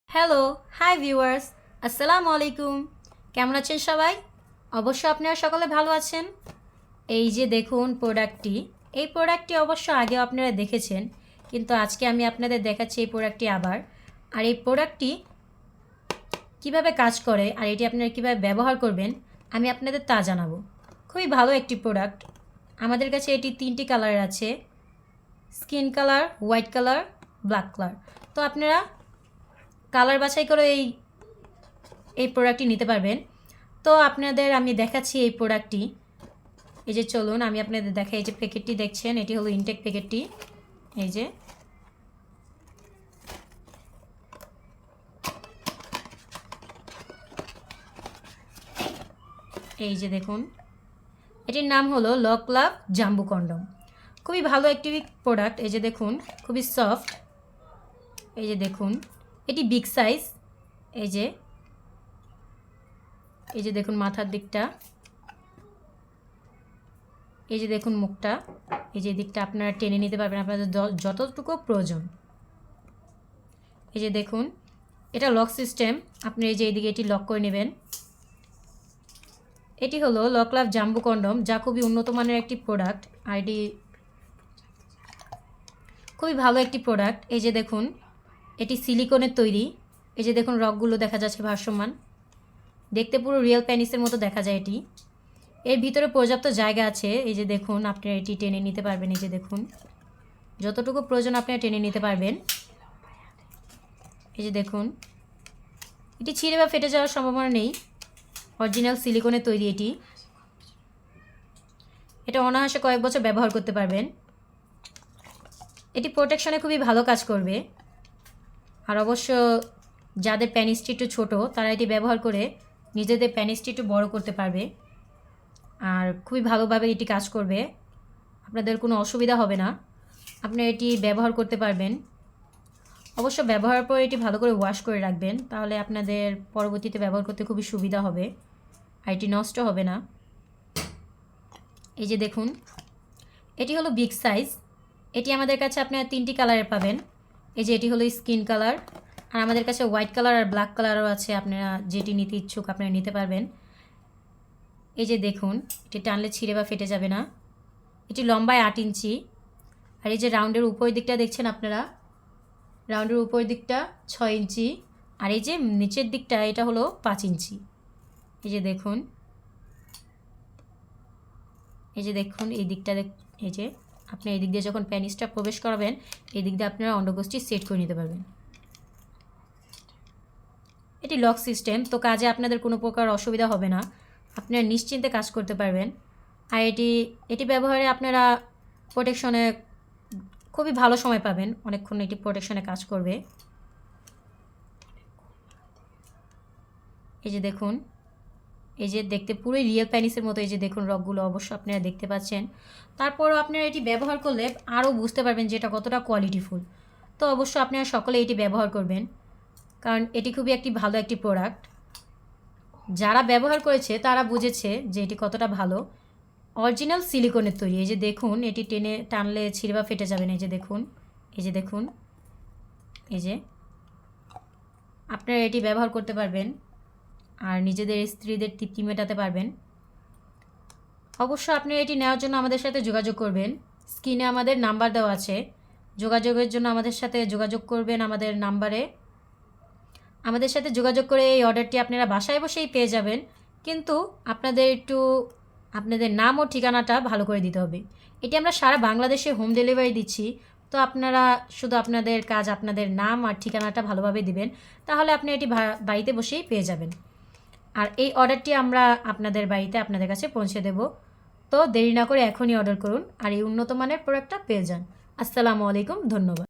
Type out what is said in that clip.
Hello, hi viewers, আসসালামু আলাইকুম। কেমন আছেন সবাই? অবশ্য আপনারা সকলে ভালো আছেন। এই যে দেখুন প্রোডাক্টটি, এই প্রোডাক্টটি অবশ্য আগেও আপনারা দেখেছেন, কিন্তু আজকে আমি আপনাদের দেখাচ্ছি এই প্রোডাক্টটি আবার। আর এই প্রোডাক্টটি কিভাবে কাজ করে আর এটি আপনারা কিভাবে ব্যবহার করবেন আমি আপনাদের তা জানাবো। খুবই ভালো একটি প্রোডাক্ট। আমাদের কাছে এটি 3টি কালার আছে, skin colour, white colour, black colour. তো আপনারা কালার বাছাই করে এই প্রোডাক্টটি নিতে পারবেন। তো আপনাদের আমি দেখাচ্ছি এই প্রোডাক্টটি। এই যে চলুন আমি আপনাদের দেখাই। এই যে প্যাকেটটি দেখছেন, এটি হলো ইনটেক প্যাকেটটি। এই যে দেখুন, এটির নাম হলো লক লাভ জাম্বু কন্ডম। খুবই ভালো একটি প্রোডাক্ট। এই যে দেখুন, খুবই সফট। এই যে দেখুন, এটি বিগ সাইজ। এই যে দেখুন মাথার দিকটা, এই যে দেখুন মুখটা, এই যে দিকটা আপনারা টেনে নিতে পারবেন আপনাদের যতটুকু প্রয়োজন। এই যে দেখুন, এটা লক সিস্টেম। আপনি এই যে এইদিকে এটি লক করে নেবেন। এটি হলো লক লাভ জাম্বু কন্ডম, যা খুবই উন্নত মানের একটি প্রোডাক্ট। আর এটি খুবই ভালো একটি প্রোডাক্ট। এই যে দেখুন, এটি সিলিকনের তৈরি। এই যে দেখুন রকগুলো দেখা যাচ্ছে ভাসমান, দেখতে পুরো রিয়েল প্যানিসের মতো দেখা যায় এটি। এর ভিতরে পর্যাপ্ত জায়গা আছে। এই যে দেখুন, আপনারা এটি টেনে নিতে পারবেন। এই যে দেখুন, যতটুকু প্রয়োজন আপনারা টেনে নিতে পারবেন। এই যে দেখুন, এটি ছিঁড়ে বা ফেটে যাওয়ার সম্ভাবনা নেই। অরিজিনাল সিলিকনের তৈরি এটি। এটা অনায়াসে কয়েক বছর ব্যবহার করতে পারবেন। এটি প্রোটেকশনে খুবই ভালো কাজ করবে। আর অবশ্য যাদের প্যানিসটি একটু ছোটো, তারা এটি ব্যবহার করে নিজেদের প্যানিসটি একটু বড়ো করতে পারবে। আর খুবই ভালোভাবে এটি কাজ করবে, আপনাদের কোনো অসুবিধা হবে না। আপনি এটি ব্যবহার করতে পারবেন। অবশ্য ব্যবহারের পর এটি ভালো করে ওয়াশ করে রাখবেন, তাহলে আপনাদের পরবর্তীতে ব্যবহার করতে খুবই সুবিধা হবে আর এটি নষ্ট হবে না। এই যে দেখুন, এটি হলো বিগ সাইজ। এটি আমাদের কাছে আপনারা 3টি কালারে পাবেন। এই যে এটি হলো স্কিন কালার, আর আমাদের কাছে হোয়াইট কালার আর ব্ল্যাক কালারও আছে। আপনারা যেটি নিতে ইচ্ছুক আপনারা নিতে পারবেন। এই যে দেখুন, এটি টানলে ছিঁড়ে বা ফেটে যাবে না। এটি লম্বায় 8 ইঞ্চি। আর এই যে রাউন্ডের উপরের দিকটা দেখছেন আপনারা, রাউন্ডের উপরের দিকটা 6 ইঞ্চি। আর এই যে নিচের দিকটা এটা হলো 5 ইঞ্চি। এই যে দেখুন, এই দিকটা এই যে আপনি এই দিক দিয়ে যখন প্যানিসটা প্রবেশ করাবেন, এই দিক দিয়ে আপনারা অন্ডকোষটি সেট করে নিতে পারবেন। এটি লক সিস্টেম, তো কাজে আপনাদের কোনো প্রকার অসুবিধা হবে না। আপনারা নিশ্চিন্তে কাজ করতে পারবেন। আর এটি ব্যবহারে আপনারা প্রোটেকশনে খুবই ভালো সময় পাবেন, অনেকক্ষণ এটি প্রোটেকশনে কাজ করবে। এই যে দেখুন, এই যে দেখতে পুরোই রিয়েল প্যানিসের মতো। এই যে দেখুন রকগুলো অবশ্য আপনারা দেখতে পাচ্ছেন। তারপরও আপনারা এটি ব্যবহার করলে আরও বুঝতে পারবেন যে এটা কতটা কোয়ালিটিফুল। তো অবশ্য আপনারা সকলে এটি ব্যবহার করবেন, কারণ এটি খুবই একটি ভালো একটি প্রোডাক্ট। যারা ব্যবহার করেছে তারা বুঝেছে যে এটি কতটা ভালো। অরিজিনাল সিলিকনের তৈরি। এই যে দেখুন, এটি টানলে ছিঁড়ে বা ফেটে যাবে না। এই যে দেখুন, এই যে দেখুন, এই যে আপনারা এটি ব্যবহার করতে পারবেন আর নিজেদের স্ত্রীদের তৃপ্তি মেটাতে পারবেন। অবশ্য আপনি এটি নেওয়ার জন্য আমাদের সাথে যোগাযোগ করবেন। স্ক্রিনে আমাদের নাম্বার দেওয়া আছে, যোগাযোগের জন্য আমাদের সাথে যোগাযোগ করবেন আমাদের নাম্বারে। আমাদের সাথে যোগাযোগ করে এই অর্ডারটি আপনারা বাসায় বসেই পেয়ে যাবেন, কিন্তু আপনাদের নাম ও ঠিকানাটা ভালো করে দিতে হবে। এটি আমরা সারা বাংলাদেশে হোম ডেলিভারি দিচ্ছি। তো আপনারা শুধু আপনাদের কাজ আপনাদের নাম আর ঠিকানাটা ভালোভাবে দিবেন, তাহলে আপনি এটি বাড়িতে বসেই পেয়ে যাবেন। আর এই অর্ডারটি আমরা আপনাদের বাড়িতে আপনাদের কাছে পৌঁছে দেব। তো দেরি না করে এখনই অর্ডার করুন আর এই উন্নত মানের প্রোডাক্টটা পেয়ে যান। আসসালামু আলাইকুম, ধন্যবাদ।